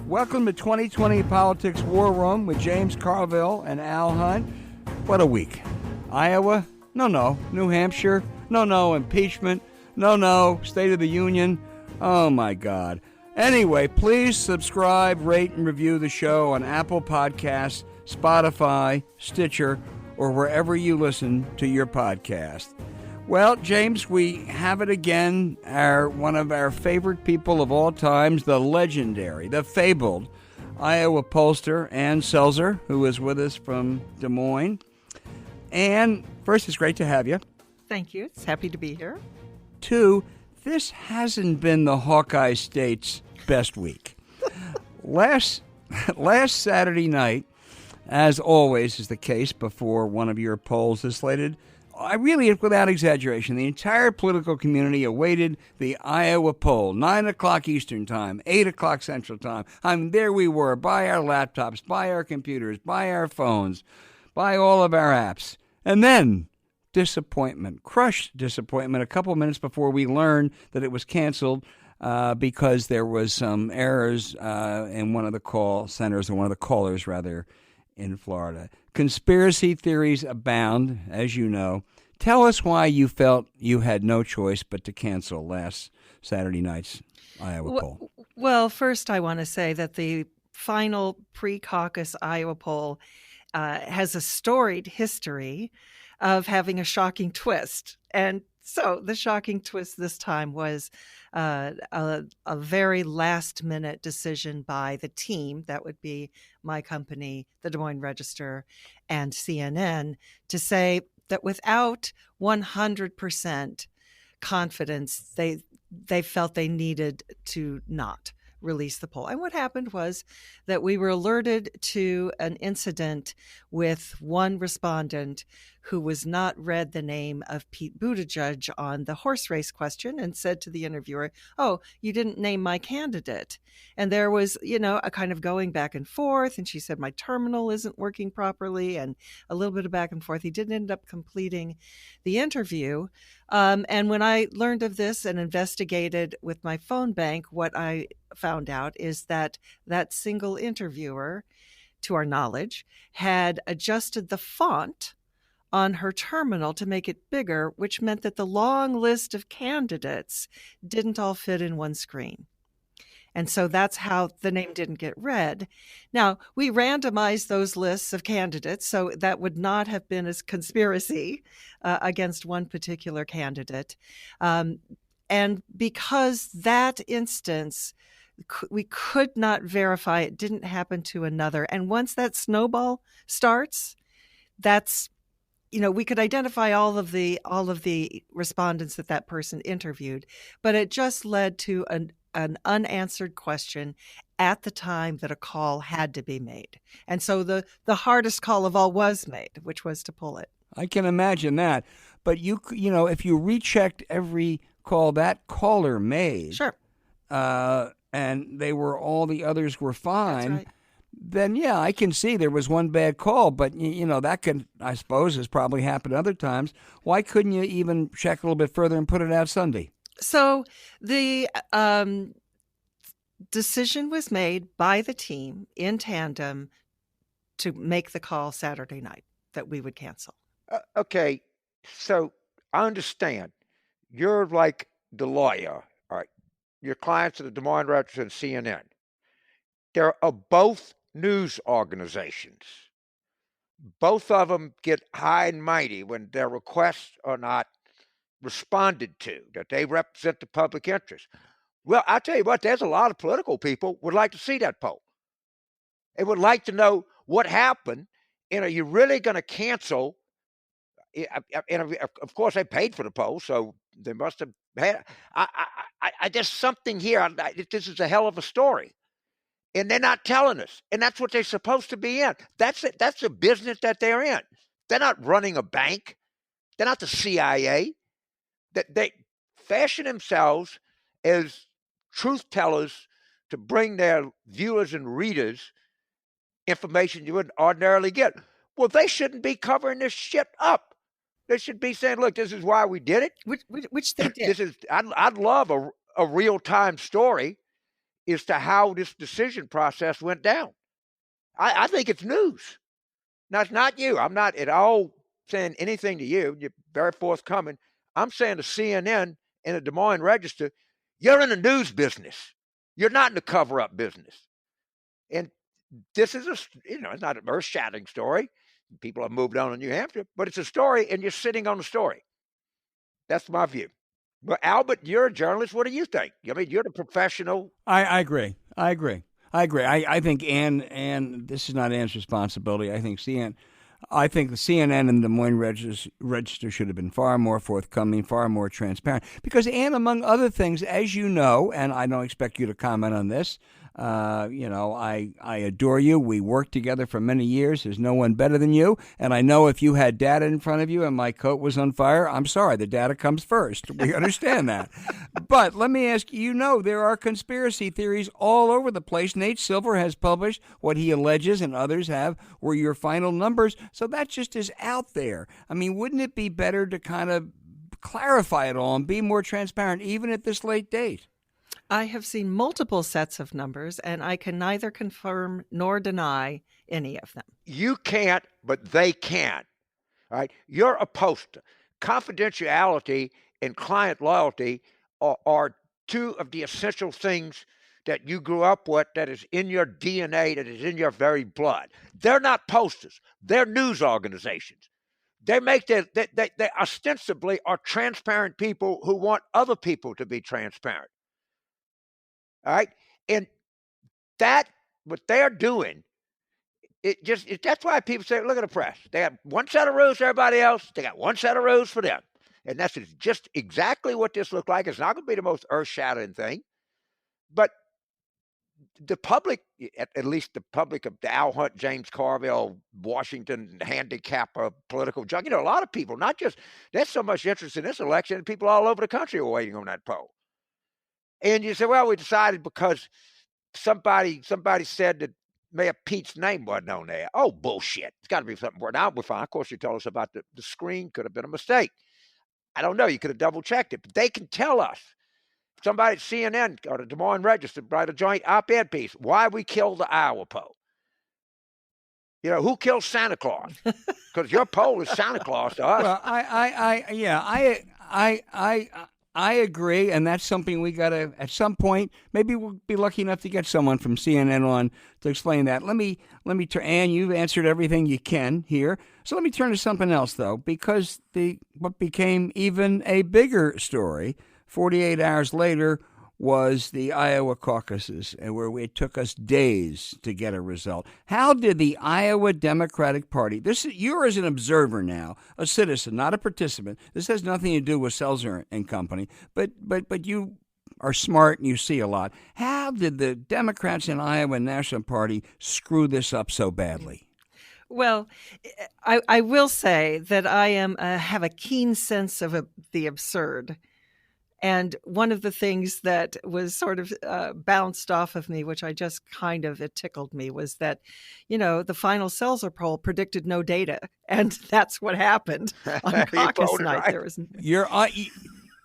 Welcome to 2020 Politics War Room with James Carville and Al Hunt. What a week. Iowa? No. New Hampshire? No. Impeachment? No. State of the Union? Oh, my God. Anyway, please subscribe, rate, and review the show on Apple Podcasts, Spotify, Stitcher, or wherever you listen to your podcast. Well, James, we have it again. One of our favorite people of all times, the legendary, the fabled Iowa pollster Ann Selzer, who is with us from Des Moines. Ann, first, it's great to have you. Thank you. It's happy to be here. Two, this hasn't been the Hawkeye State's best week. Last Saturday night, as always is the case before one of your polls is slated, I really, without exaggeration, the entire political community awaited the Iowa poll, 9 o'clock Eastern Time, 8 o'clock Central Time. There we were, by our laptops, by our computers, by our phones, by all of our apps. And then disappointment, crushed disappointment a couple minutes before we learned that it was canceled because there was some errors in one of the call centers, or one of the callers, rather, in Florida. Conspiracy theories abound, as you know. Tell us why you felt you had no choice but to cancel last Saturday night's Iowa poll. Well, first I want to say that the final pre-caucus Iowa poll has a storied history of having a shocking twist. And so the shocking twist this time was a very last-minute decision by the team, that would be my company, the Des Moines Register, and CNN, to say that without 100% confidence, they felt they needed to not release the poll. And what happened was that we were alerted to an incident with one respondent who was not read the name of Pete Buttigieg on the horse race question and said to the interviewer, "Oh, you didn't name my candidate." And there was, a kind of going back and forth. And she said, "My terminal isn't working properly," and a little bit of back and forth. He didn't end up completing the interview. And when I learned of this and investigated with my phone bank, what I found out is that that single interviewer, to our knowledge, had adjusted the font on her terminal to make it bigger, which meant that the long list of candidates didn't all fit in one screen. And so that's how the name didn't get read. Now, we randomized those lists of candidates, so that would not have been a conspiracy against one particular candidate. And because that instance, we could not verify it didn't happen to another. And once that snowball starts, that's, we could identify all of the respondents that person interviewed, but it just led to an unanswered question at the time that a call had to be made. And so the hardest call of all was made, which was to pull it. I can imagine that. But if you rechecked every call that caller made, sure, and all the others were fine, right, then yeah, I can see there was one bad call. But that could, I suppose, has probably happened other times. Why couldn't you even check a little bit further and put it out Sunday? So the decision was made by the team in tandem to make the call Saturday night that we would cancel. Okay, so I understand. You're like the lawyer, all right? Your clients are the Des Moines Register and CNN. They're both news organizations. Both of them get high and mighty when their requests are not responded to, that they represent the public interest. Well, I tell you what, there's a lot of political people would like to see that poll. They would like to know what happened. And are you really going to cancel? And of course, they paid for the poll, so they must have had. There's something here. This is a hell of a story, and they're not telling us. And that's what they're supposed to be in. That's it. That's the business that they're in. They're not running a bank. They're not the CIA. That they fashion themselves as truth tellers to bring their viewers and readers information you wouldn't ordinarily get. Well, they shouldn't be covering this shit up. They should be saying, "Look, this is why we did it." Which they did. I'd love a real-time story. as to how this decision process went down. I think it's news. Now, it's not you. I'm not at all saying anything to you. You're very forthcoming. I'm saying to CNN and the Des Moines Register, you're in the news business. You're not in the cover-up business. And this is it's not an earth-shattering story. People have moved on in New Hampshire, but it's a story, and you're sitting on the story. That's my view. But Albert, you're a journalist. What do you think? I mean, you're the professional. I agree. I think Ann, this is not Ann's responsibility. I think the CNN and the Des Moines Register should have been far more forthcoming, far more transparent. Because Ann, among other things, as you know, and I don't expect you to comment on this, I adore you. We worked together for many years. There's no one better than you. And I know if you had data in front of you and my coat was on fire, I'm sorry, the data comes first. We understand that. But let me ask you, there are conspiracy theories all over the place. Nate Silver has published what he alleges, and others have, were your final numbers. So that just is out there. I mean, wouldn't it be better to kind of clarify it all and be more transparent, even at this late date? I have seen multiple sets of numbers, and I can neither confirm nor deny any of them. You can't, but they can. All right? You're a poster. Confidentiality and client loyalty are two of the essential things that you grew up with, that is in your DNA, that is in your very blood. They're not posters. They're news organizations. They ostensibly are transparent people who want other people to be transparent. All right. And what they're doing, that's why people say, look at the press. They have one set of rules for everybody else. They got one set of rules for them. And that's just exactly what this looked like. It's not going to be the most earth-shattering thing. But the public, at least the public of the Al Hunt, James Carville, Washington handicap political junk, a lot of people, there's so much interest in this election, and people all over the country are waiting on that poll. And you say, well, we decided because somebody said that Mayor Pete's name wasn't on there. Oh, bullshit. It's got to be something more. Now we're fine. Of course, you told us about the screen could have been a mistake. I don't know. You could have double-checked it. But they can tell us. Somebody at CNN or the Des Moines Register write a joint op-ed piece. Why we killed the Iowa poll. Who killed Santa Claus? Because your poll is Santa Claus to us. Well, I agree, and that's something we got to, at some point, maybe we'll be lucky enough to get someone from CNN on to explain that. Let me turn, Ann, you've answered everything you can here. So let me turn to something else, though, because what became even a bigger story 48 hours later was the Iowa caucuses, where it took us days to get a result. How did the Iowa Democratic Party, you're as an observer now, a citizen, not a participant. This has nothing to do with Selzer and company, but you are smart and you see a lot. How did the Democrats in Iowa National Party screw this up so badly? Well, I will say that I have a keen sense of the absurd. And one of the things that was sort of bounced off of me, which it tickled me, was that, the final Selzer poll predicted no data. And that's what happened on caucus night. Right. There was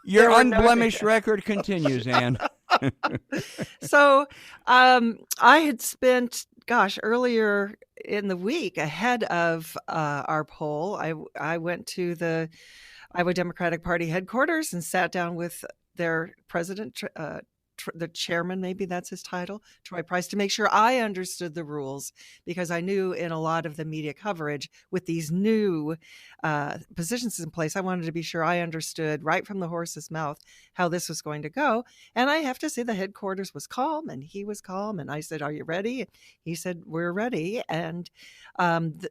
your unblemished record continues, Ann. So I had spent, earlier in the week ahead of our poll, I went to the Iowa Democratic Party headquarters and sat down with their president, the chairman, maybe that's his title, Troy Price, to make sure I understood the rules, because I knew in a lot of the media coverage with these new positions in place, I wanted to be sure I understood right from the horse's mouth how this was going to go. And I have to say the headquarters was calm, and he was calm. And I said, "Are you ready?" He said, "We're ready." And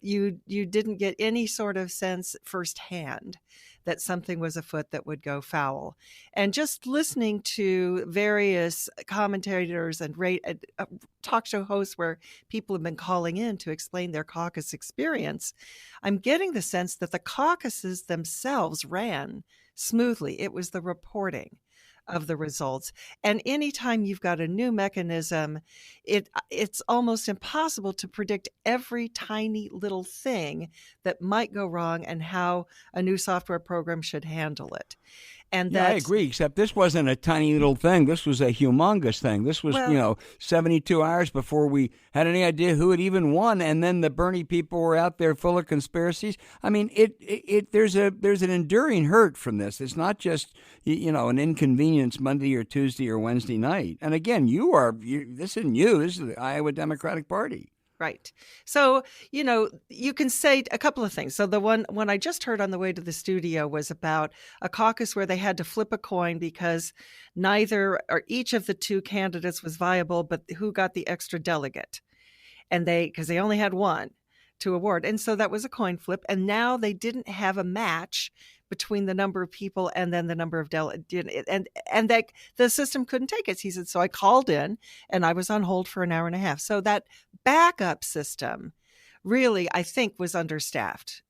you didn't get any sort of sense firsthand that something was afoot that would go foul. And just listening to various commentators and talk show hosts where people have been calling in to explain their caucus experience, I'm getting the sense that the caucuses themselves ran smoothly. It was the reporting of the results. And anytime you've got a new mechanism, it's almost impossible to predict every tiny little thing that might go wrong and how a new software program should handle it. And Yeah, I that, agree, except this wasn't a tiny little thing. This was a humongous thing. This was, well, 72 hours before we had any idea who had even won, and then the Bernie people were out there full of conspiracies. I mean, there's an enduring hurt from this. It's not just, an inconvenience Monday or Tuesday or Wednesday night. And again, this isn't you. This is the Iowa Democratic Party. right. So, you can say a couple of things. So the one I just heard on the way to the studio was about a caucus where they had to flip a coin because neither or each of the two candidates was viable, but who got the extra delegate? And because they only had one to award. And so that was a coin flip. And now they didn't have a match between the number of people and then the number of delegates. And that the system couldn't take it. He said, so I called in and I was on hold for an hour and a half. So that backup system really, I think, was understaffed.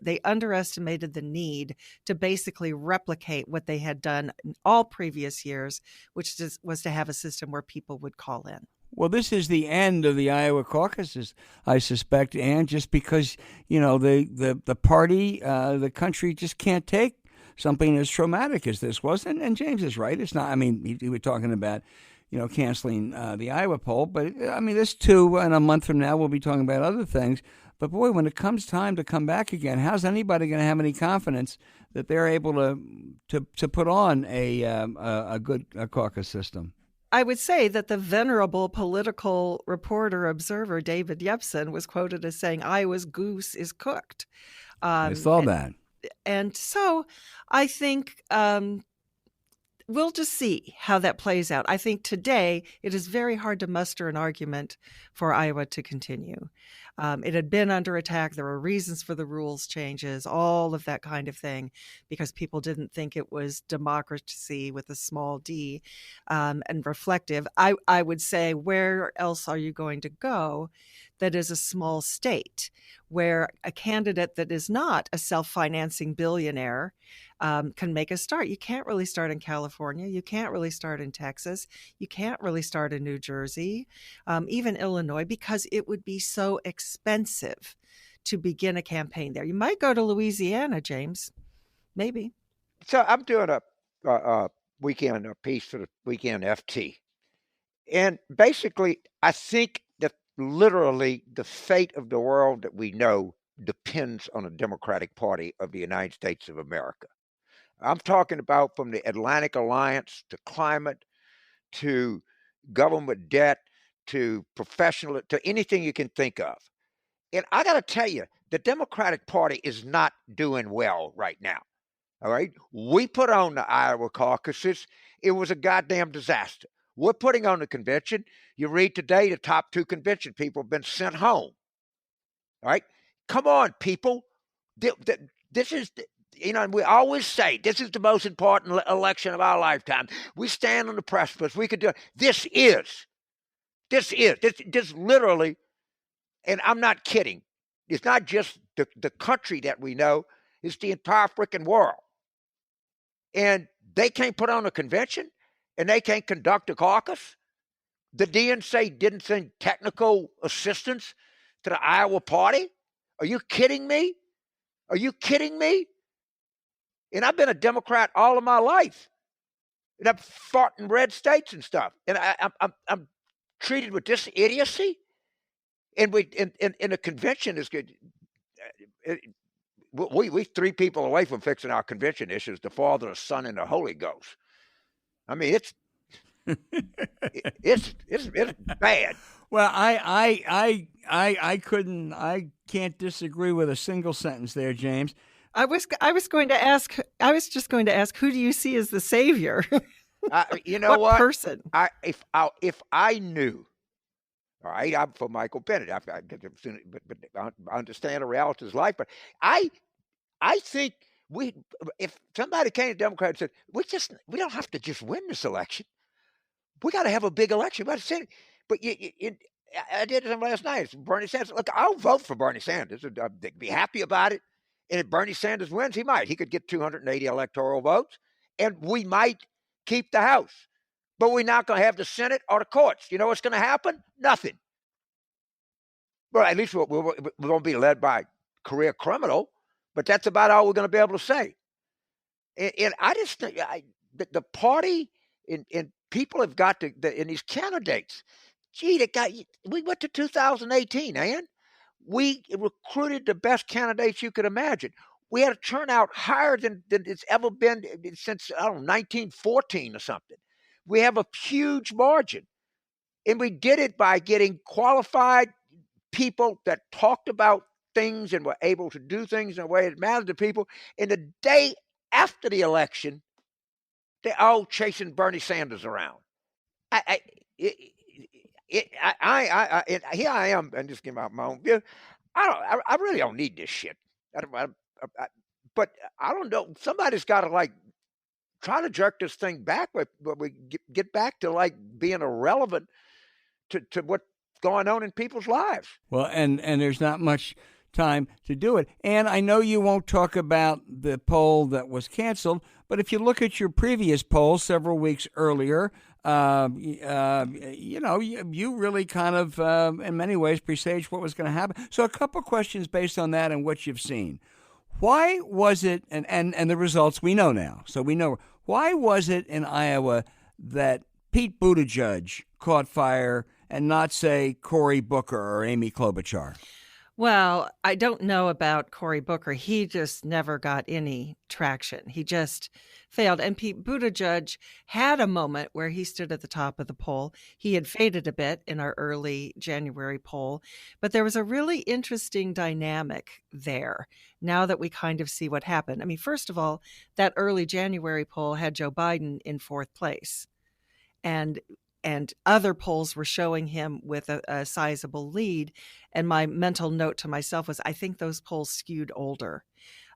They underestimated the need to basically replicate what they had done in all previous years, which was to have a system where people would call in. Well, this is the end of the Iowa caucuses, I suspect, Ann, just because, the party, the country just can't take something as traumatic as this was. And James is right. It's not, I mean, we were talking about, canceling the Iowa poll. But, I mean, this too, in a month from now, we'll be talking about other things. But, boy, when it comes time to come back again, how's anybody going to have any confidence that they're able to put on a good caucus system? I would say that the venerable political reporter observer David Yepsen was quoted as saying, Iowa's goose is cooked. I saw that. And so I think we'll just see how that plays out. I think today it is very hard to muster an argument for Iowa to continue. It had been under attack. There were reasons for the rules changes, all of that kind of thing, because people didn't think it was democracy with a small d and reflective. I would say, where else are you going to go that is a small state where a candidate that is not a self-financing billionaire can make a start? You can't really start in California. You can't really start in Texas. You can't really start in New Jersey, even Illinois, because it would be so expensive to begin a campaign there. You might go to Louisiana, James, maybe. So I'm doing a weekend piece for the Weekend FT. And basically, I think that literally the fate of the world that we know depends on the Democratic Party of the United States of America. I'm talking about from the Atlantic Alliance to climate to government debt to professional to anything you can think of. And I got to tell you, the Democratic Party is not doing well right now. All right. We put on the Iowa caucuses. It was a goddamn disaster. We're putting on the convention. You read today, the top two convention people have been sent home. All right. Come on, people. This is, we always say this is the most important election of our lifetime. We stand on the precipice. We could do it. This literally, and I'm not kidding. It's not just the country that we know. It's the entire freaking world. And they can't put on a convention and they can't conduct a caucus. The DNC didn't send technical assistance to the Iowa party. Are you kidding me? Are you kidding me? And I've been a Democrat all of my life. And I've fought in red states and stuff. And I'm treated with this idiocy. And the convention is good. We three people away from fixing our convention issues: the Father, the Son, and the Holy Ghost. I mean, it's bad. Well, I can't disagree with a single sentence there, James. I was just going to ask, who do you see as the savior? You know what? Person? If I knew. All right, I'm for Michael Bennett. But I understand the reality of life. But I think if somebody came to Democrat and said, we don't have to just win this election. We got to have a big election. But I did it last night. It's Bernie Sanders. Look, I'll vote for Bernie Sanders. I'd be happy about it. And if Bernie Sanders wins, he could get 280 electoral votes, and we might keep the House. But we're not going to have the Senate or the courts. You know what's going to happen? Nothing. Well, at least we're going to be led by a career criminal, but that's about all we're going to be able to say. and I just think the party and people have got to, and these candidates, gee, we went to 2018, Ann. We recruited the best candidates you could imagine. We had a turnout higher than it's ever been since, I don't know, 1914 or something. We have a huge margin. And we did it by getting qualified people that talked about things and were able to do things in a way that mattered to people. And the day after the election, they're all chasing Bernie Sanders around. Here I am, and just give out my own view. I really don't need this shit. But I don't know. Somebody's got to like try to jerk this thing back, where we get back to like being irrelevant to what's going on in people's lives. Well, and there's not much time to do it. And I know you won't talk about the poll that was canceled, but if you look at your previous poll several weeks earlier, you really kind of, in many ways, presaged what was going to happen. So a couple questions based on that and what you've seen. Why was it, and the results we know now, so we know, why was it in Iowa that Pete Buttigieg caught fire and not, say, Cory Booker or Amy Klobuchar? Well, I don't know about Cory Booker. He just never got any traction. He just failed. And Pete Buttigieg had a moment where he stood at the top of the poll. He had faded a bit in our early January poll, but there was a really interesting dynamic there now that we kind of see what happened. I mean, first of all, that early January poll had Joe Biden in fourth place. And other polls were showing him with a sizable lead. And my mental note to myself was, I think those polls skewed older.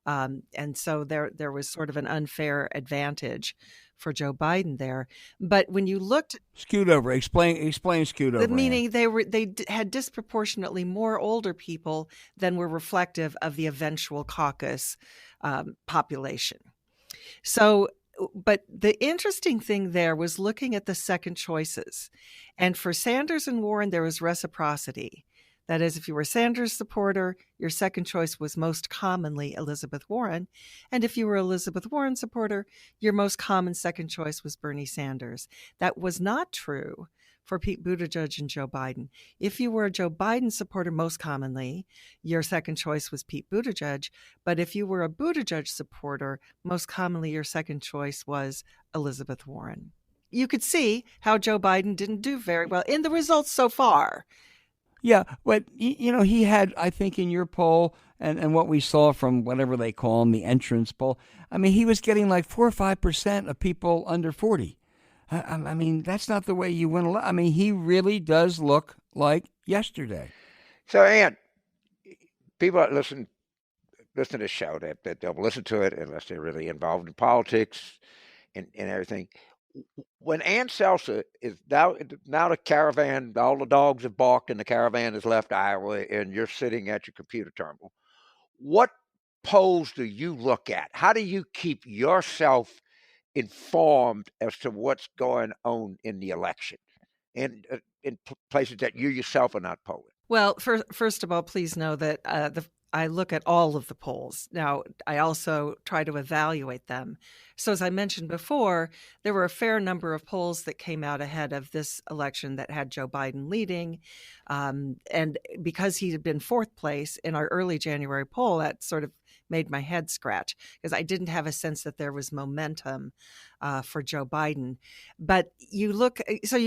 And so there was sort of an unfair advantage for Joe Biden there. But when you looked... Skewed over. Explain skewed over. Meaning they had disproportionately more older people than were reflective of the eventual caucus population. So... But the interesting thing there was looking at the second choices. And for Sanders and Warren, there was reciprocity. That is, if you were a Sanders supporter, your second choice was most commonly Elizabeth Warren. And if you were Elizabeth Warren supporter, your most common second choice was Bernie Sanders. That was not true for Pete Buttigieg and Joe Biden. If you were a Joe Biden supporter, most commonly, your second choice was Pete Buttigieg. But if you were a Buttigieg supporter, most commonly your second choice was Elizabeth Warren. You could see how Joe Biden didn't do very well in the results so far. Yeah, but, he had, I think, in your poll and what we saw from whatever they call them, the entrance poll, I mean, he was getting like 4 or 5% of people under 40. I mean, that's not the way you win. I mean, he really does look like yesterday. So, Ann, people that listen to this show, that they'll listen to it unless they're really involved in politics and everything. When Ann Selzer is now the caravan, all the dogs have barked and the caravan has left Iowa, and you're sitting at your computer terminal, what polls do you look at? How do you keep yourself informed as to what's going on in the election and in places that you yourself are not polling? Well, first of all, please know that I look at all of the polls. Now, I also try to evaluate them. So as I mentioned before, there were a fair number of polls that came out ahead of this election that had Joe Biden leading. And because he had been fourth place in our early January poll, that sort of made my head scratch because I didn't have a sense that there was momentum for Joe Biden. But you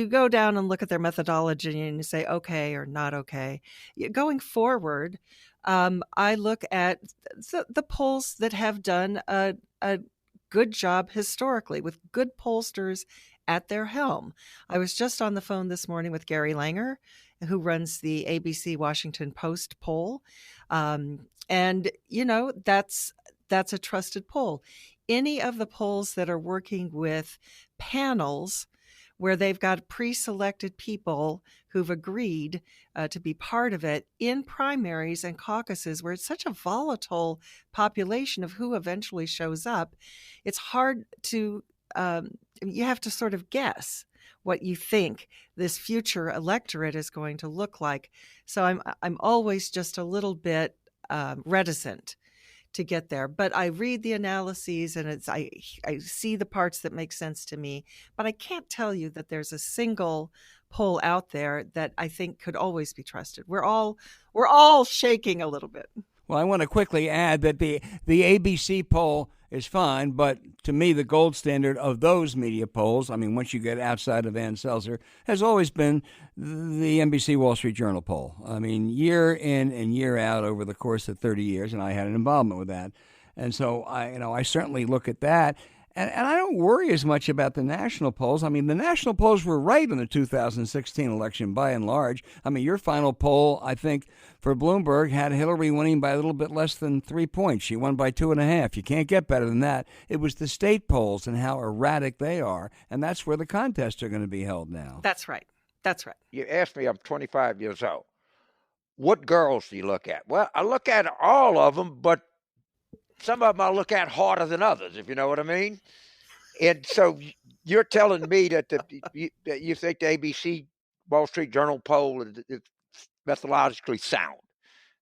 go down and look at their methodology and you say, okay or not okay. Going forward, I look at the polls that have done a good job historically with good pollsters at their helm. I was just on the phone this morning with Gary Langer, who runs the ABC Washington Post poll. And, that's a trusted poll. Any of the polls that are working with panels where they've got pre-selected people who've agreed to be part of it in primaries and caucuses where it's such a volatile population of who eventually shows up, it's hard to, you have to sort of guess what you think this future electorate is going to look like. So I'm always just a little bit reticent to get there. But I read the analyses, and I see the parts that make sense to me. But I can't tell you that there's a single poll out there that I think could always be trusted. We're all shaking a little bit. Well, I want to quickly add that the ABC poll is fine, but to me, the gold standard of those media polls, I mean, once you get outside of Ann Selzer, has always been the NBC Wall Street Journal poll. I mean, year in and year out over the course of 30 years, and I had an involvement with that. And so I certainly look at that. And I don't worry as much about the national polls. I mean, the national polls were right in the 2016 election by and large. I mean, your final poll, I think, for Bloomberg had Hillary winning by a little bit less than 3 points. She won by 2.5. You can't get better than that. It was the state polls and how erratic they are, and that's where the contests are going to be held now. That's right. That's right. You asked me, I'm 25 years old. What girls do you look at? Well, I look at all of them, but some of them I look at harder than others, if you know what I mean. And so you're telling me that you think the ABC Wall Street Journal poll is methodologically sound.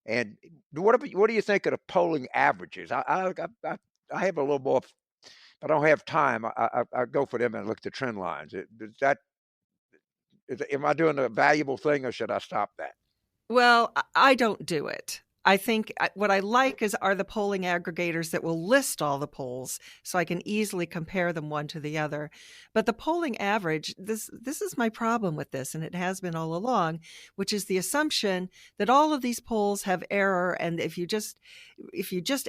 And what do you think of the polling averages? I have a little more. I don't have time. I go for them and look at the trend lines. Am I doing a valuable thing, or should I stop that? Well, I don't do it. I think what I like are the polling aggregators that will list all the polls so I can easily compare them one to the other. But the polling average, this is my problem with this, and it has been all along, which is the assumption that all of these polls have error, and if you just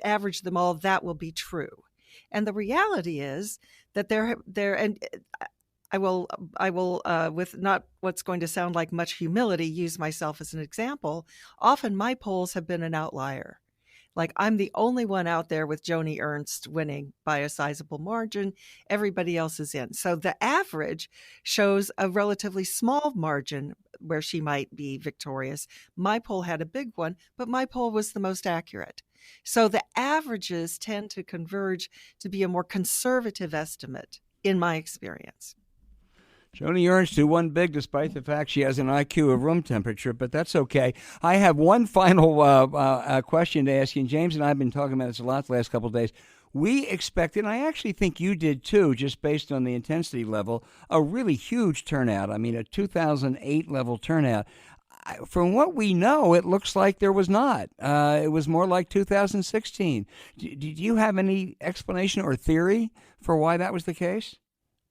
average them all, that will be true. And the reality is that and I will, with not what's going to sound like much humility, use myself as an example. Often my polls have been an outlier. Like, I'm the only one out there with Joni Ernst winning by a sizable margin. Everybody else is in. So the average shows a relatively small margin where she might be victorious. My poll had a big one, but my poll was the most accurate. So the averages tend to converge to be a more conservative estimate, in my experience. Joni Ernst, who won big despite the fact she has an IQ of room temperature, but that's okay. I have one final question to ask you, and James and I have been talking about this a lot the last couple of days. We expected, and I actually think you did too, just based on the intensity level, a really huge turnout. I mean, a 2008 level turnout. From what we know, it looks like there was not. It was more like 2016. Do you have any explanation or theory for why that was the case?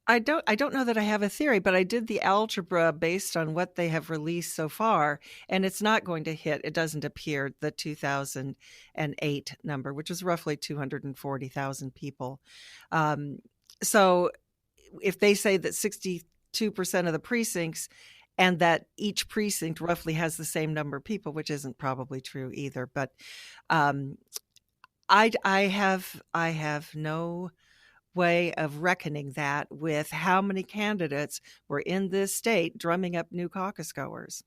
I don't know that I have a theory, but I did the algebra based on what they have released so far, and it's not going to hit, it doesn't appear, the 2008 number, which is roughly 240,000 people. So if they say that 62% of the precincts, and that each precinct roughly has the same number of people, which isn't probably true either, but I have no way of reckoning that with how many candidates were in this state drumming up new caucus goers.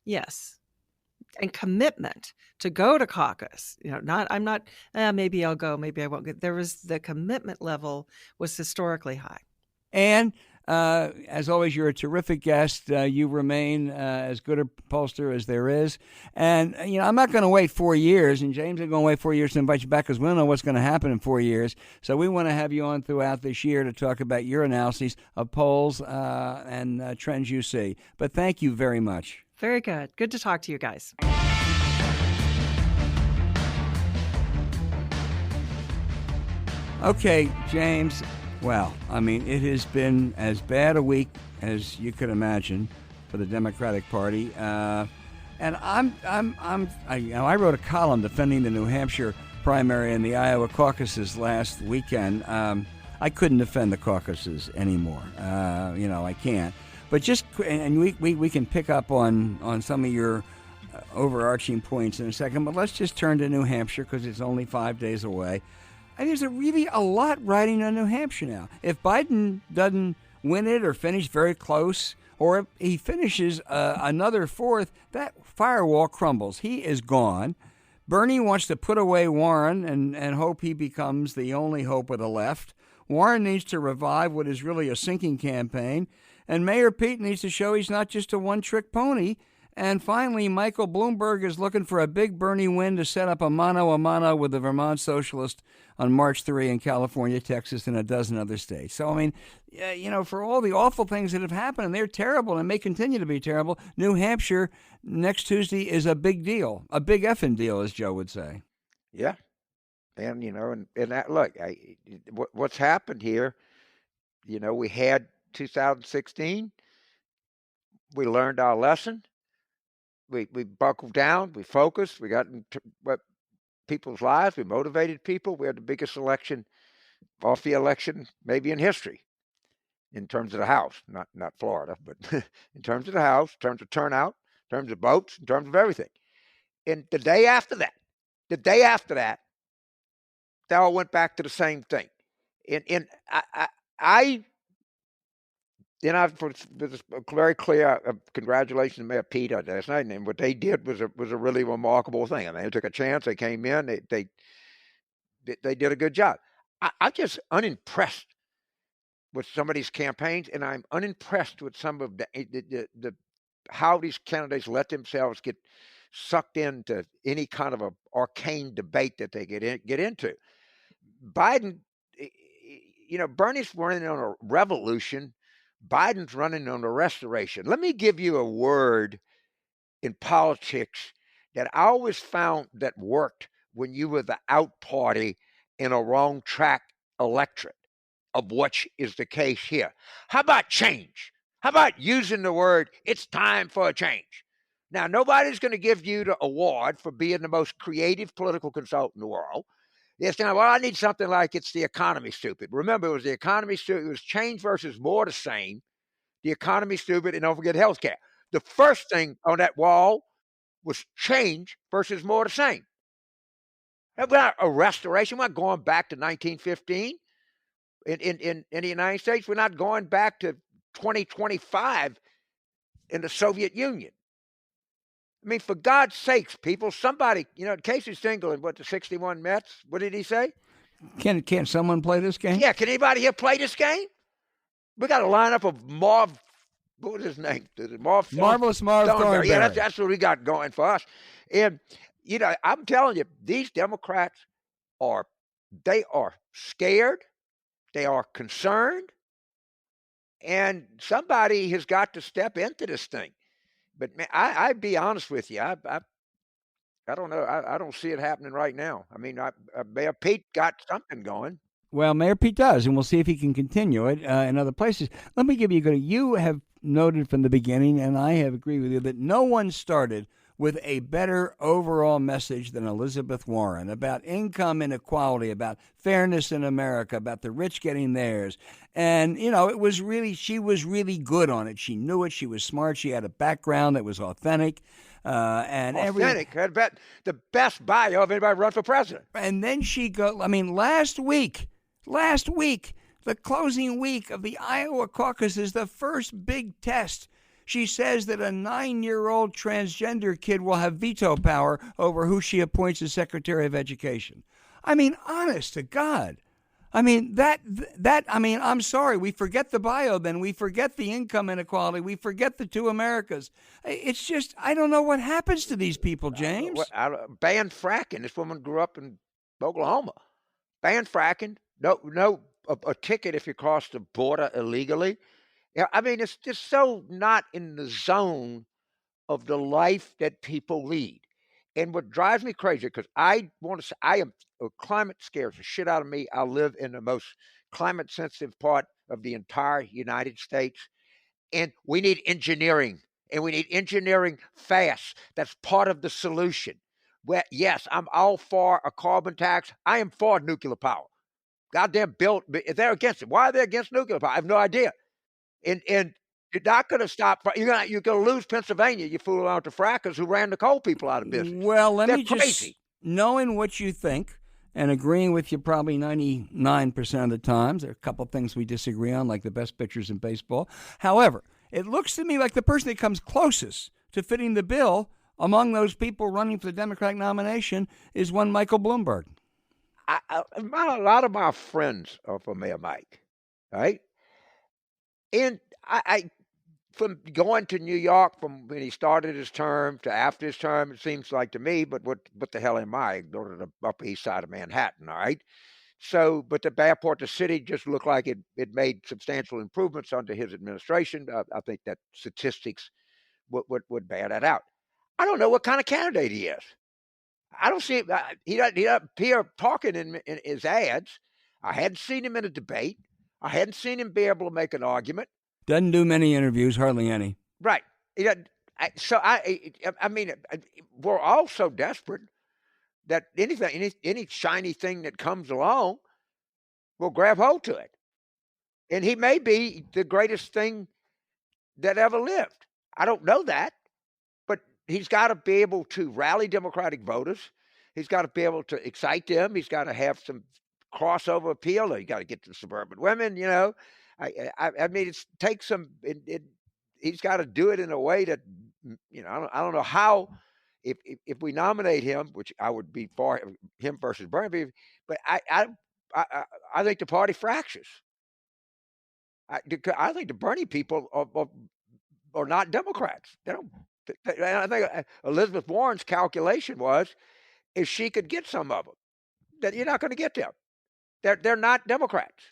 Yes. And commitment to go to caucus, maybe I'll go, maybe I won't go. The commitment level was historically high. And as always, you're a terrific guest. You remain as good a pollster as there is. And, I'm not going to wait 4 years, and James isn't going to wait 4 years to invite you back because we don't know what's going to happen in 4 years. So we want to have you on throughout this year to talk about your analyses of polls and trends you see. But thank you very much. Very good. Good to talk to you guys. Okay, James. Well, I mean, it has been as bad a week as you could imagine for the Democratic Party, and I wrote a column defending the New Hampshire primary and the Iowa caucuses last weekend. I couldn't defend the caucuses anymore. I can't. But we can pick up on some of your overarching points in a second. But let's just turn to New Hampshire because it's only 5 days away. And there's really a lot riding on New Hampshire now. If Biden doesn't win it or finish very close, or if he finishes another fourth, that firewall crumbles. He is gone. Bernie wants to put away Warren and hope he becomes the only hope of the left. Warren needs to revive what is really a sinking campaign. And Mayor Pete needs to show he's not just a one-trick pony And finally, Michael Bloomberg is looking for a big Bernie win to set up a mano with the Vermont Socialist on March 3 in California, Texas, and a dozen other states. So, I mean, for all the awful things that have happened, and they're terrible and may continue to be terrible, New Hampshire next Tuesday is a big deal, a big effing deal, as Joe would say. Yeah. And, and that, look, what's happened here, we had 2016. We learned our lesson. We buckled down. We focused. We got into people's lives. We motivated people. We had the biggest election, off the election, maybe in history, in terms of the House. Not Florida, but in terms of the House, in terms of turnout, in terms of votes, in terms of everything. And the day after that, they all went back to the same thing. And I was very clear. Congratulations to Mayor Pete last night. And what they did was a really remarkable thing. I mean, they took a chance. They came in. They did a good job. I'm just unimpressed with some of these campaigns, and I'm unimpressed with some of the how these candidates let themselves get sucked into any kind of a arcane debate that they get into. Biden, Bernie's running on a revolution. Biden's running on a restoration. Let me give you a word in politics that I always found that worked when you were the out party in a wrong track electorate, of which is the case here. How about change? How about using the word, it's time for a change? Now, nobody's going to give you the award for being the most creative political consultant in the world. Yes, now, well, I need something like it's the economy stupid. Remember, it was the economy stupid. It was change versus more the same. The economy stupid, and don't forget health care. The first thing on that wall was change versus more the same. We're not a restoration. We're not going back to 1915 in the United States. We're not going back to 2025 in the Soviet Union. I mean, for God's sakes, people, somebody, Casey Stengel and the 61 Mets, what did he say? Can't someone play this game? Yeah, can anybody here play this game? We got a lineup of Marv, what was his name? Marvelous Marv Thornberry. Yeah, that's what we got going for us. And, I'm telling you, these Democrats are scared. They are concerned. And somebody has got to step into this thing. But man, I'd be honest with you. I don't know. I don't see it happening right now. I mean, Mayor Pete got something going. Well, Mayor Pete does, and we'll see if he can continue it in other places. Let me give you you have noted from the beginning, and I have agreed with you, that no one started with a better overall message than Elizabeth Warren about income inequality, about fairness in America, about the rich getting theirs. And, she was really good on it. She knew it. She was smart. She had a background that was authentic. Authentic. The best bio of anybody run for president. And then last week, the closing week of the Iowa caucus is the first big test. She says that a 9-year-old transgender kid will have veto power over who she appoints as Secretary of Education. I mean, honest to God. I mean, I'm sorry, we forget the bio then. We forget the income inequality. We forget the two Americas. It's just, I don't know what happens to these people, James. Ban fracking. This woman grew up in Oklahoma. Ban fracking. No, a ticket if you cross the border illegally. Yeah, I mean, it's just so not in the zone of the life that people lead. And what drives me crazy, because I want to say, climate scares the shit out of me. I live in the most climate sensitive part of the entire United States. And we need engineering, and we need engineering fast. That's part of the solution. Well, yes, I'm all for a carbon tax. I am for nuclear power. Goddamn built, they're against it. Why are they against nuclear power? I have no idea. And you're not going to stop. You're going to lose Pennsylvania. You fool around with the frackers who ran the coal people out of business. Well, They're crazy. Knowing what you think and agreeing with you probably 99% of the times. There are a couple of things we disagree on, like the best pitchers in baseball. However, it looks to me like the person that comes closest to fitting the bill among those people running for the Democratic nomination is one Michael Bloomberg. A lot of my friends are for Mayor Mike, right? And from going to New York from when he started his term to after his term, it seems like to me, but what the hell am I? Go to the Upper East Side of Manhattan, all right? So, but the bad part, the city just looked like it made substantial improvements under his administration. I think that statistics would bear that out. I don't know what kind of candidate he is. I don't see he doesn't appear talking in his ads. I hadn't seen him in a debate. I hadn't seen him be able to make an argument. Doesn't do many interviews, hardly any. Right. So I mean, we're all so desperate that any shiny thing that comes along, we'll grab hold to it. And he may be the greatest thing that ever lived. I don't know that, but he's got to be able to rally Democratic voters. He's got to be able to excite them. He's got to have some crossover appeal. He's got to get to suburban women, you know. I mean, it takes some. He's got to do it in a way that, you know, I don't know how. If we nominate him, which I would be for him versus Bernie, but I think the party fractures. I think the Bernie people are not Democrats. They don't. I think Elizabeth Warren's calculation was, if she could get some of them, that you're not going to get them. They're not Democrats.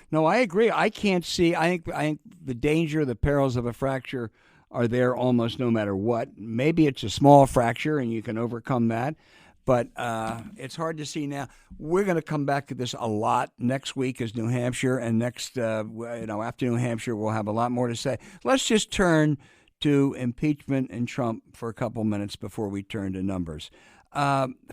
No, I agree. I can't see. I think the danger, the perils of a fracture are there almost no matter what. Maybe it's a small fracture and you can overcome that, but it's hard to see now. We're going to come back to this a lot. Next week is New Hampshire, and next, after New Hampshire, we'll have a lot more to say. Let's just turn to impeachment and Trump for a couple minutes before we turn to numbers.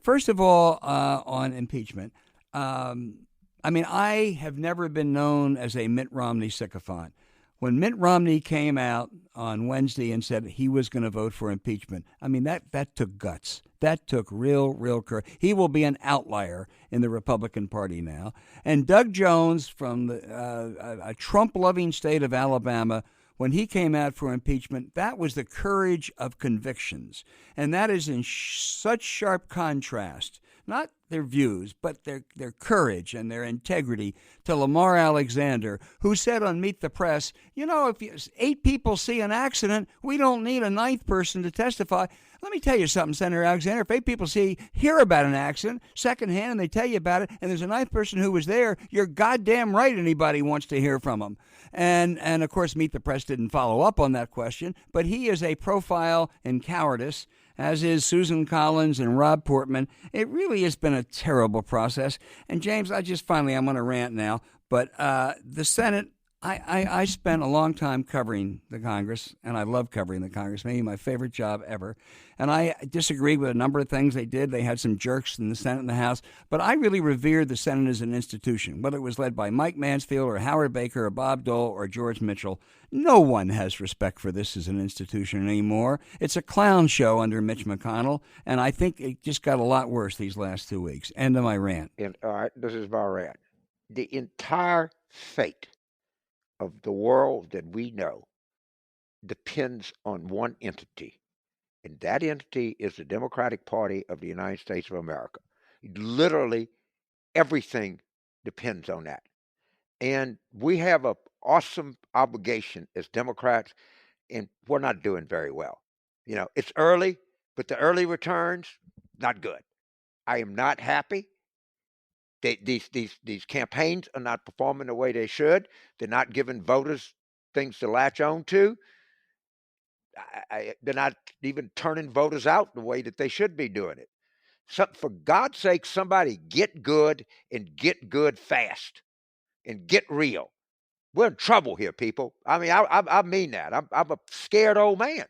First of all, on impeachment, I mean, I have never been known as a Mitt Romney sycophant. When Mitt Romney came out on Wednesday and said he was going to vote for impeachment, I mean, that took guts. That took real courage. He will be an outlier in the Republican Party now. And Doug Jones from a Trump-loving state of Alabama, when he came out for impeachment, that was the courage of convictions. And that is in such sharp contrast, not their views, but their courage and their integrity, to Lamar Alexander, who said on Meet the Press, you know, if 8 people see an accident, we don't need a 9th person to testify. Let me tell you something, Senator Alexander. If 8 people hear about an accident secondhand and they tell you about it, and there's a 9th person who was there, you're goddamn right anybody wants to hear from them. And of course, Meet the Press didn't follow up on that question, but he is a profile in cowardice, as is Susan Collins and Rob Portman. It really has been a terrible process. And James, I'm going to rant now, but the Senate, I spent a long time covering the Congress, and I love covering the Congress, maybe my favorite job ever. And I disagreed with a number of things they did. They had some jerks in the Senate and the House, but I really revered the Senate as an institution, whether it was led by Mike Mansfield or Howard Baker or Bob Dole or George Mitchell. No one has respect for this as an institution anymore. It's a clown show under Mitch McConnell, and I think it just got a lot worse these last 2 weeks. End of my rant. All right, this is my rant. The entire fate of the world that we know depends on one entity, and that entity is the Democratic Party of the United States of America. Literally everything depends on that. And we have an awesome obligation as Democrats, and we're not doing very well. You know, it's early, but the early returns, not good. I am not happy. These campaigns are not performing the way they should. They're not giving voters things to latch on to. They're not even turning voters out the way that they should be doing it. So, for God's sake, somebody get good and get good fast and get real. We're in trouble here, people. I mean, I mean that. I'm a scared old man.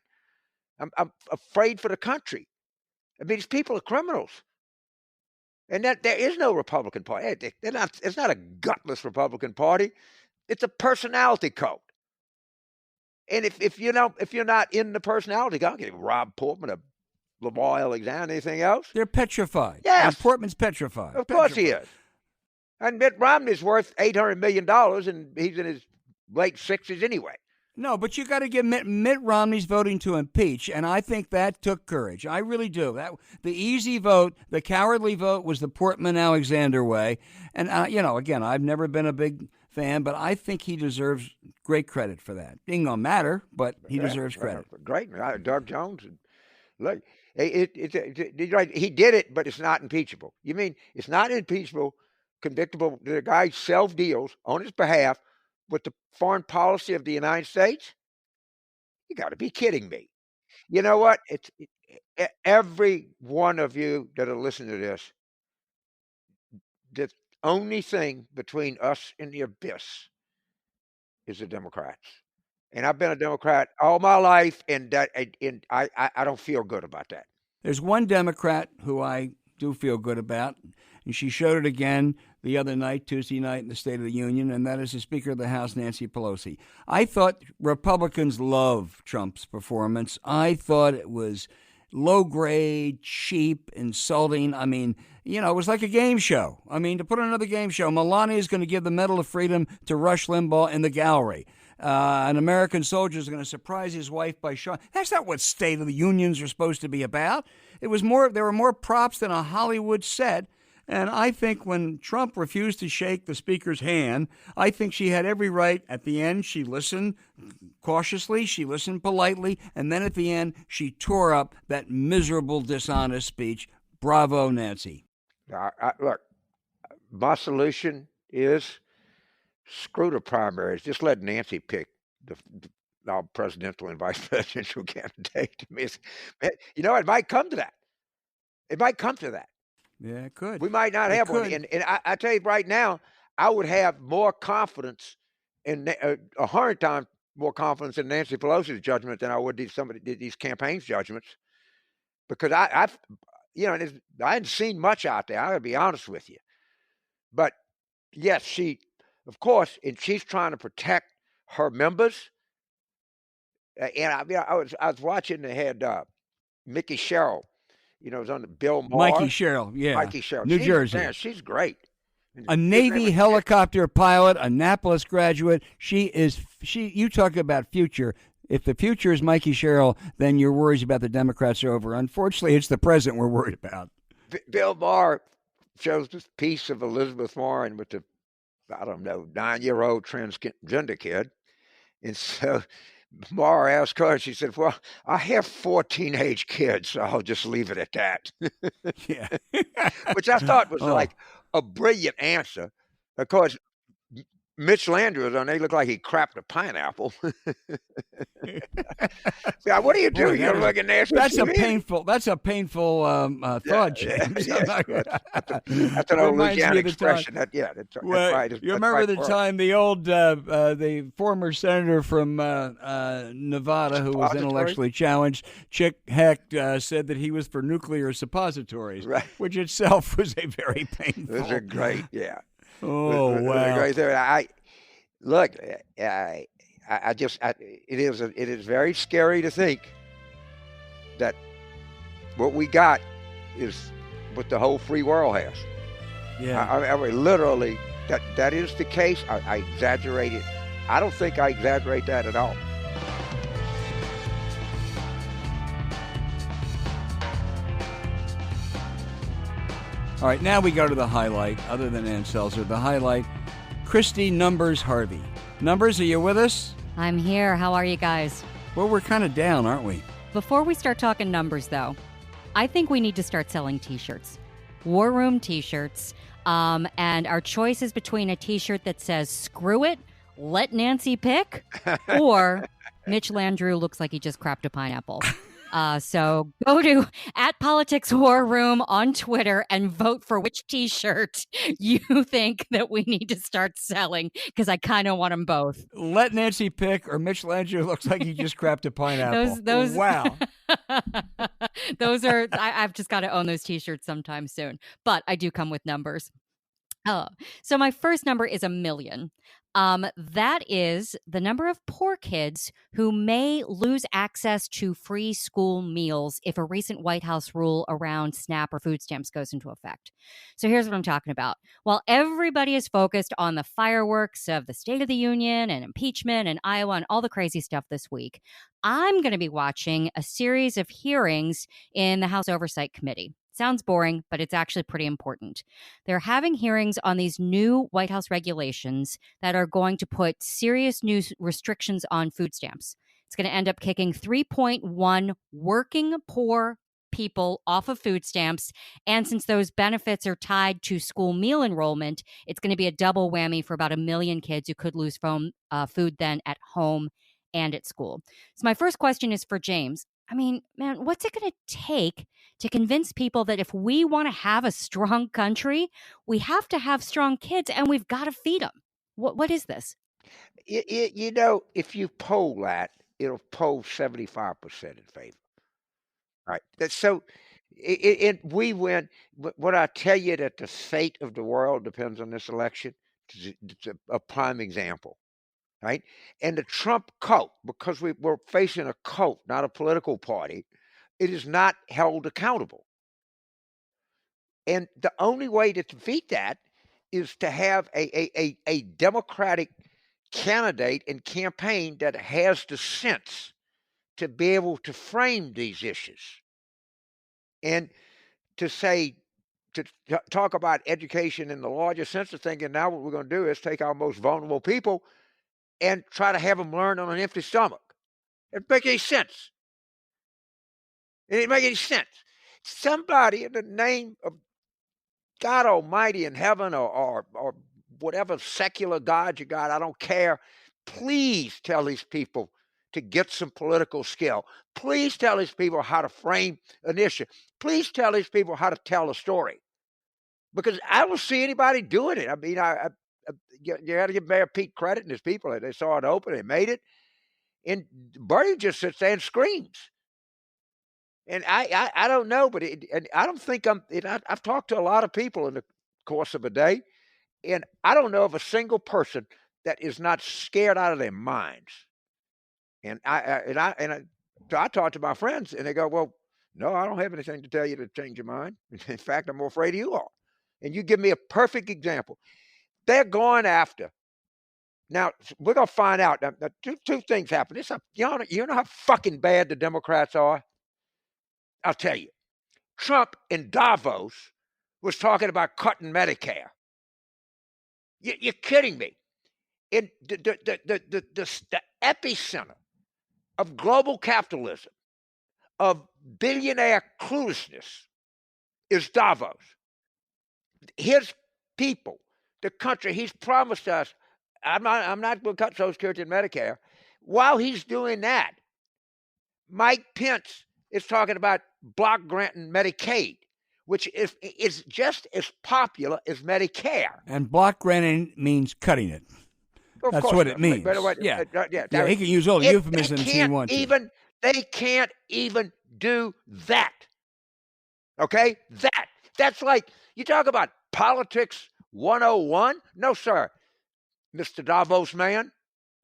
I'm afraid for the country. I mean, these people are criminals. And that there is no Republican Party. It's not a gutless Republican Party. It's a personality cult. And if you're not in the personality cult, get Rob Portman, or Lamar Alexander, anything else? They're petrified. Yes. And Portman's petrified. Of course he is. And Mitt Romney's worth $800 million, and he's in his late 60s anyway. No, but you got to give Mitt Romney's voting to impeach, and I think that took courage. I really do. The easy vote, the cowardly vote, was the Portman-Alexander way. And, again, I've never been a big fan, but I think he deserves great credit for that. It ain't gonna matter, but he deserves credit. Great. Doug Jones. Look, right. He did it, but it's not impeachable. You mean it's not impeachable, convictable? The guy self deals on his behalf with the foreign policy of the United States? You got to be kidding me. You know what? Every one of you that are listening to this, the only thing between us and the abyss is the Democrats. And I've been a Democrat all my life, and I don't feel good about that. There's one Democrat who I do feel good about, and she showed it again the other night, Tuesday night, in the State of the Union, and that is the Speaker of the House, Nancy Pelosi. I thought Republicans love Trump's performance. I thought it was low grade, cheap, insulting. I mean, it was like a game show. I mean, to put on another game show, Melania is going to give the Medal of Freedom to Rush Limbaugh in the gallery. An American soldier is going to surprise his wife by showing. That's not what State of the Unions are supposed to be about. There were more props than a Hollywood set. And I think when Trump refused to shake the Speaker's hand, I think she had every right. At the end, she listened cautiously, she listened politely, and then at the end, she tore up that miserable, dishonest speech. Bravo, Nancy. Look, my solution is screw the primaries. Just let Nancy pick the presidential and vice presidential candidate. It might come to that. It might come to that. Yeah, it could. We might not have one. And I tell you right now, I would have more confidence in 100 times more confidence in Nancy Pelosi's judgment than I would these campaigns' judgments, because I hadn't seen much out there. I got to be honest with you. But yes, of course, and she's trying to protect her members. And I was watching. They had Mickey Sherrill. It was on the Bill Maher. Mikey Sherrill, yeah. Mikey Sherrill. New Jersey. Man, she's great. A Navy helicopter pilot, Annapolis graduate. You talk about future. If the future is Mikey Sherrill, then your worries about the Democrats are over. Unfortunately, it's the present we're worried about. Bill Maher shows this piece of Elizabeth Warren with the, 9-year-old transgender kid. And so Maher asked her, she said, well, I have 4 teenage kids, so I'll just leave it at that. Yeah. Which I thought was like a brilliant answer. Of course, Mitch Landrieu was on. They look like he crapped a pineapple. Yeah, what do you do? You're looking nasty. That's a painful thought, James. That's an old Louisiana expression. That's right. You remember the time the former senator from Nevada who was intellectually challenged, Chick Hecht, said that he was for nuclear suppositories, right, which itself was a very painful. It was a great, yeah. Oh, wow. Right there. It is very scary to think that what we got is what the whole free world has. Yeah. I mean, literally, that is the case. I exaggerate it. I don't think I exaggerate that at all. All right, now we go to the highlight, other than Ann Selzer. The highlight, Christy Numbers Harvey. Numbers, are you with us? I'm here. How are you guys? Well, we're kind of down, aren't we? Before we start talking numbers, though, I think we need to start selling T-shirts. War Room T-shirts. And our choice is between a T-shirt that says, screw it, let Nancy pick, or Mitch Landrieu looks like he just crapped a pineapple. So go to @PoliticsWarRoom on Twitter and vote for which T-shirt you think that we need to start selling, because I kind of want them both. Let Nancy pick, or Mitch Landrieu looks like he just crapped a pineapple. Those wow. Those are, I've just got to own those T-shirts sometime soon. But I do come with numbers. So my first number is 1 million. That is the number of poor kids who may lose access to free school meals if a recent White House rule around SNAP or food stamps goes into effect. So here's what I'm talking about. While everybody is focused on the fireworks of the State of the Union and impeachment and Iowa and all the crazy stuff this week, I'm going to be watching a series of hearings in the House Oversight Committee. Sounds boring, but it's actually pretty important. They're having hearings on these new White House regulations that are going to put serious new restrictions on food stamps. It's going to end up kicking 3.1 working poor people off of food stamps. And since those benefits are tied to school meal enrollment, it's going to be a double whammy for about 1 million kids who could lose food then at home and at school. So my first question is for James. I mean, man, what's it going to take to convince people that if we want to have a strong country, we have to have strong kids and we've got to feed them? What is this? If you poll that, it'll poll 75% in favor. All right. So we win. What I tell you that the fate of the world depends on this election, it's a prime example. Right? And the Trump cult, because we're facing a cult, not a political party, it is not held accountable. And the only way to defeat that is to have a Democratic candidate and campaign that has the sense to be able to frame these issues and to talk about education in the larger sense of thinking. Now what we're going to do is take our most vulnerable people and try to have them learn on an empty stomach. It doesn't make any sense. It didn't make any sense. Somebody in the name of God Almighty in heaven or whatever secular God you got, I don't care. Please tell these people to get some political skill. Please tell these people how to frame an issue. Please tell these people how to tell a story. Because I don't see anybody doing it. I mean, you got to give Mayor Pete credit and his people. They saw it open, they made it. And Bernie just sits there and screams. And I don't know, but I don't think I've talked to a lot of people in the course of a day, and I don't know of a single person that is not scared out of their minds. And so I talk to my friends, and they go, "Well, no, I don't have anything to tell you to change your mind. In fact, I'm more afraid of you all." And you give me a perfect example. They're going after. Now, we're going to find out. Now, two things happen. You know how fucking bad the Democrats are? I'll tell you. Trump in Davos was talking about cutting Medicare. You're kidding me. In the epicenter of global capitalism, of billionaire cluelessness, is Davos. His people, the country, he's promised us, I'm not going to cut Social Security and Medicare. While he's doing that, Mike Pence is talking about block granting Medicaid, which is just as popular as Medicare. And block granting means cutting it. That's what it means. Yeah, he can use all the euphemisms he wants. They can't even do that. Okay? That's like, you talk about politics 101? No, sir. Mr. Davos man,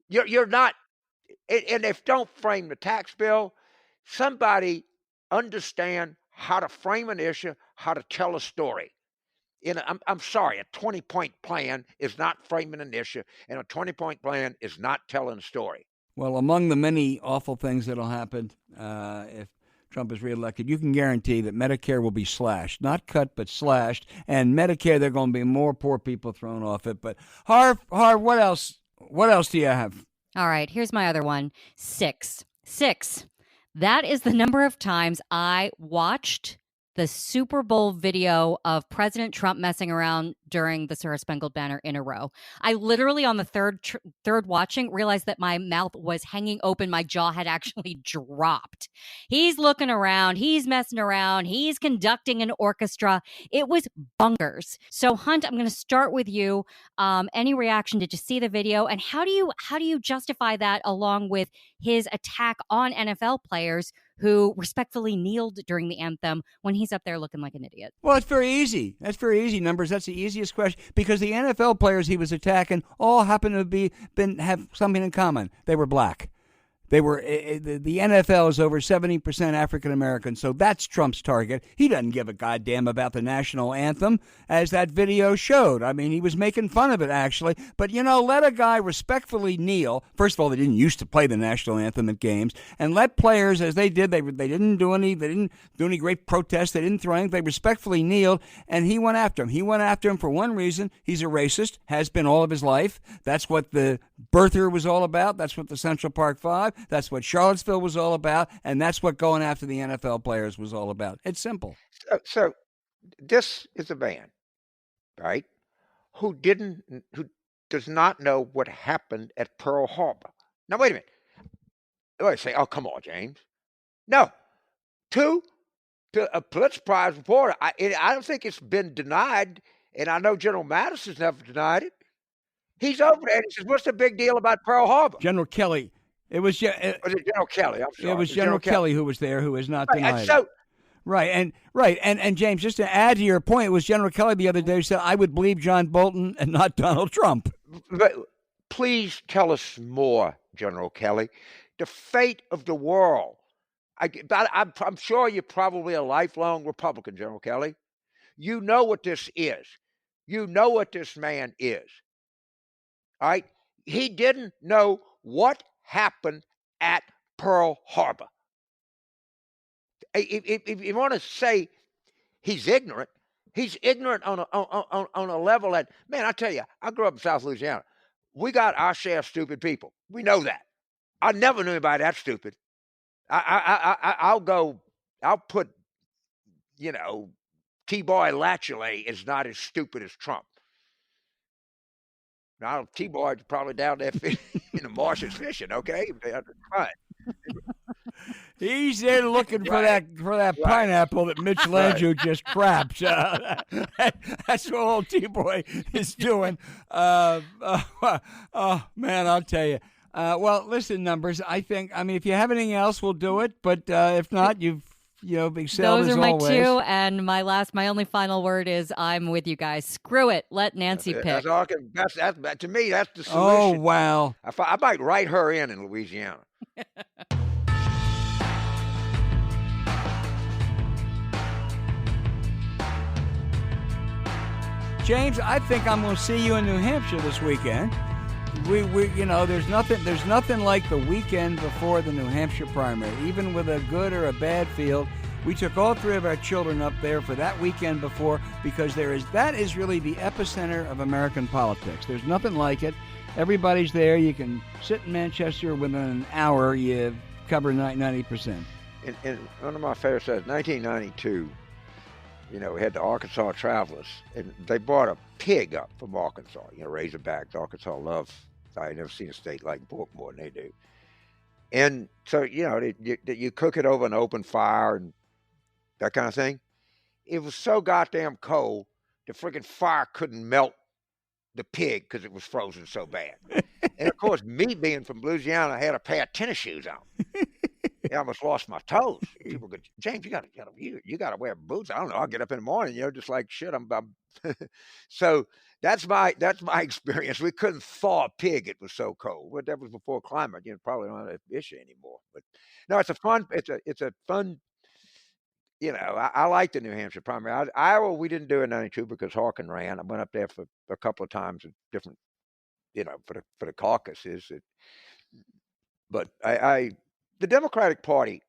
you're not. And if don't frame the tax bill, somebody understand how to frame an issue, how to tell a story. I'm sorry, a 20-point plan is not framing an issue, and a 20-point plan is not telling a story. Well, among the many awful things that will happen if Trump is reelected, you can guarantee that Medicare will be slashed, not cut, but slashed. And Medicare, there are going to be more poor people thrown off it. But Harv, what else? What else do you have? All right, here's my other one. 6. That is the number of times I watched the Super Bowl video of President Trump messing around during the Star Spangled Banner in a row. I literally, on the third watching, realized that my mouth was hanging open. My jaw had actually dropped. He's looking around. He's messing around. He's conducting an orchestra. It was bonkers. So, Hunt, I'm going to start with you. Any reaction? Did you see the video? And how do you justify that along with his attack on NFL players who respectfully kneeled during the anthem when he's up there looking like an idiot? Well, it's very easy. That's very easy, Numbers. That's the easiest question, because the NFL players he was attacking all happen to have something in common. They were black. The NFL is over 70% African American, so that's Trump's target. He doesn't give a goddamn about the national anthem, as that video showed. I mean, he was making fun of it, actually. But, let a guy respectfully kneel. First of all, they didn't used to play the national anthem at games. And let players, as they did, they didn't do any great protests. They didn't throw anything. They respectfully kneeled, and he went after him. He went after him for one reason. He's a racist, has been all of his life. That's what the birther was all about. That's what the Central Park Five. That's what Charlottesville was all about, and that's what going after the NFL players was all about. It's simple. So this is a man, right, who does not know what happened at Pearl Harbor. Now, wait a minute. I say, oh, come on, James. No. To a Pulitzer Prize reporter, I don't think it's been denied, and I know General Madison's never denied it. He's over there, and he says, what's the big deal about Pearl Harbor? General Kelly. Was it General Kelly? I'm sorry. It was General Kelly who was there, who has not denied so, it. Right, and James, just to add to your point, it was General Kelly the other day who said, I would believe John Bolton and not Donald Trump. But please tell us more, General Kelly. The fate of the world. I'm sure you're probably a lifelong Republican, General Kelly. You know what this is. You know what this man is. All right? He didn't know what happened at Pearl Harbor. If you want to say he's ignorant on a level that, man, I tell you, I grew up in South Louisiana. We got our share of stupid people. We know that. I never knew anybody that stupid. I'll put, T-Boy Latchley is not as stupid as Trump. Now, T-Boy's probably down there in the marshes fishing, okay? Fine. He's there looking for that pineapple that Mitch Landrieu just crapped. That's what old T-Boy is doing. Man, I'll tell you. Well, listen, Numbers. If you have anything else, we'll do it. But if not, you've excelled Those as are my always. two, and my only final word is I'm with you guys. Screw it. Let Nancy pick. That's all. To me, that's the solution. Oh, wow. I might write her in Louisiana. James, I think I'm going to see you in New Hampshire this weekend. There's nothing like the weekend before the New Hampshire primary. Even with a good or a bad field, we took all three of our children up there for that weekend before, because that is really the epicenter of American politics. There's nothing like it. Everybody's there. You can sit in Manchester within an hour. You cover 90%. And one of my favorites says 1992. We had the Arkansas Travelers, and they brought a pig up from Arkansas. Razorbacks. Arkansas love. I've never seen a state like pork more than they do. And so, you cook it over an open fire and that kind of thing. It was so goddamn cold, the freaking fire couldn't melt the pig because it was frozen so bad. And of course, me being from Louisiana, I had a pair of tennis shoes on. I almost lost my toes. People go, James, you gotta wear boots. I don't know. I'll get up in the morning, just like shit. I'm So that's my experience. We couldn't thaw a pig. It was so cold. But that was before climate. Probably don't have that issue anymore. But no, it's a fun. I like the New Hampshire primary. Iowa, we didn't do in '92 because Harkin ran. I went up there for a couple of times at different, for the caucuses. But the Democratic Party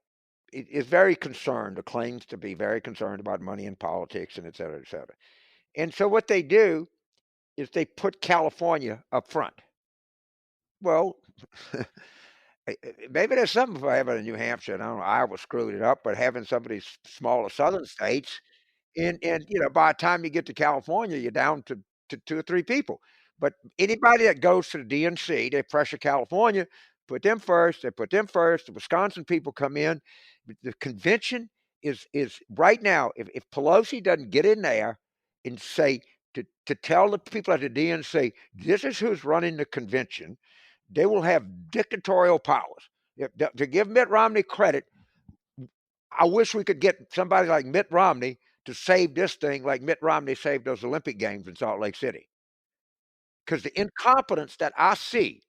is very concerned, or claims to be very concerned about money in politics and et cetera, et cetera. And so what they do is they put California up front. Well, maybe there's something for having in New Hampshire. And I don't know, Iowa screwed it up, but having some of these smaller southern states, and by the time you get to California, you're down to 2 or 3 people. But anybody that goes to the DNC, they pressure California. Put them first. They put them first. The Wisconsin people come in. The convention is right now. If Pelosi doesn't get in there and say to tell the people at the DNC, this is who's running the convention, they will have dictatorial powers. To give Mitt Romney credit, I wish we could get somebody like Mitt Romney to save this thing, like Mitt Romney saved those Olympic Games in Salt Lake City. Because the incompetence that I see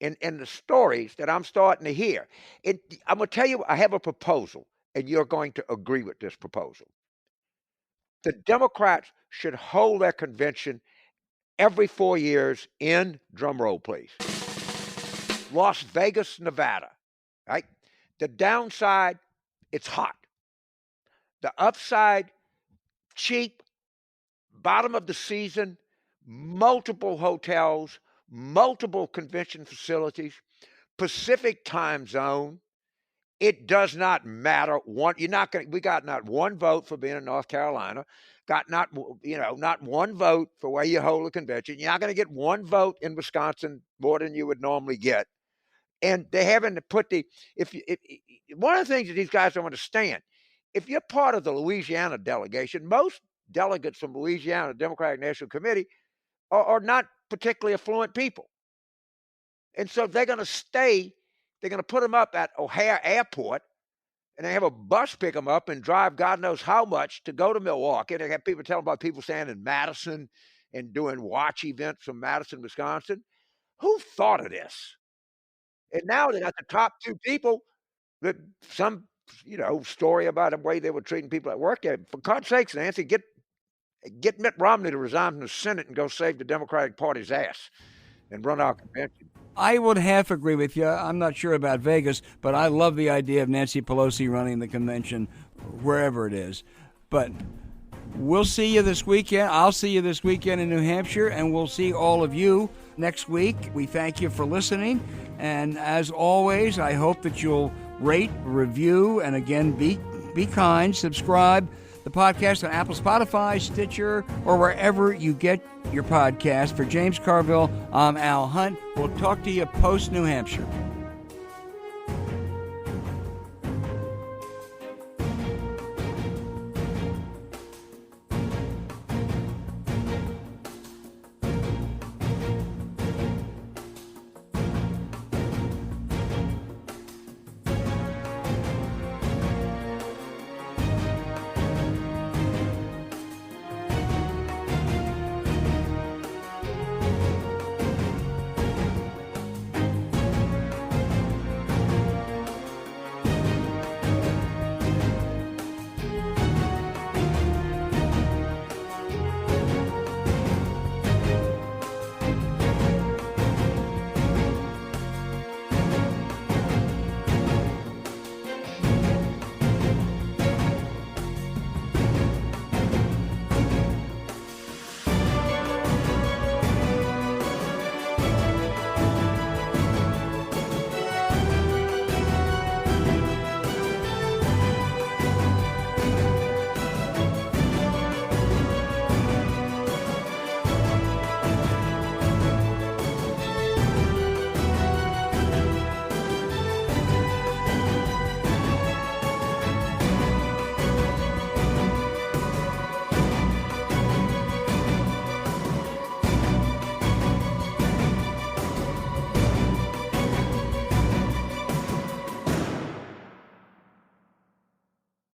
in the stories that I'm starting to hear. I'm going to tell you, I have a proposal, and you're going to agree with this proposal. The Democrats should hold their convention every 4 years in, drum roll please, Las Vegas, Nevada, right? The downside, it's hot. The upside, cheap, bottom of the season, multiple hotels, multiple convention facilities, Pacific time zone. It does not matter. We got not one vote for being in North Carolina. Got not one vote for where you hold a convention. You're not going to get one vote in Wisconsin more than you would normally get. And they haven't put one of the things that these guys don't understand, if you're part of the Louisiana delegation, most delegates from Louisiana Democratic National Committee are not particularly affluent people. And so they're going to put them up at O'Hare Airport, and they have a bus pick them up and drive God knows how much to go to Milwaukee. They have people telling about people staying in Madison and doing watch events from Madison, Wisconsin. Who thought of this? And now they got the top two people that some, story about the way they were treating people at work. For God's sakes, Nancy, get Mitt Romney to resign from the Senate and go save the Democratic Party's ass and run our convention. I would half agree with you. I'm not sure about Vegas, but I love the idea of Nancy Pelosi running the convention wherever it is. But we'll see you this weekend. I'll see you this weekend in New Hampshire, and we'll see all of you next week. We thank you for listening. And as always, I hope that you'll rate, review, and again, be kind. Subscribe the podcast on Apple, Spotify, Stitcher, or wherever you get your podcast. For James Carville, I'm Al Hunt. We'll talk to you post New Hampshire.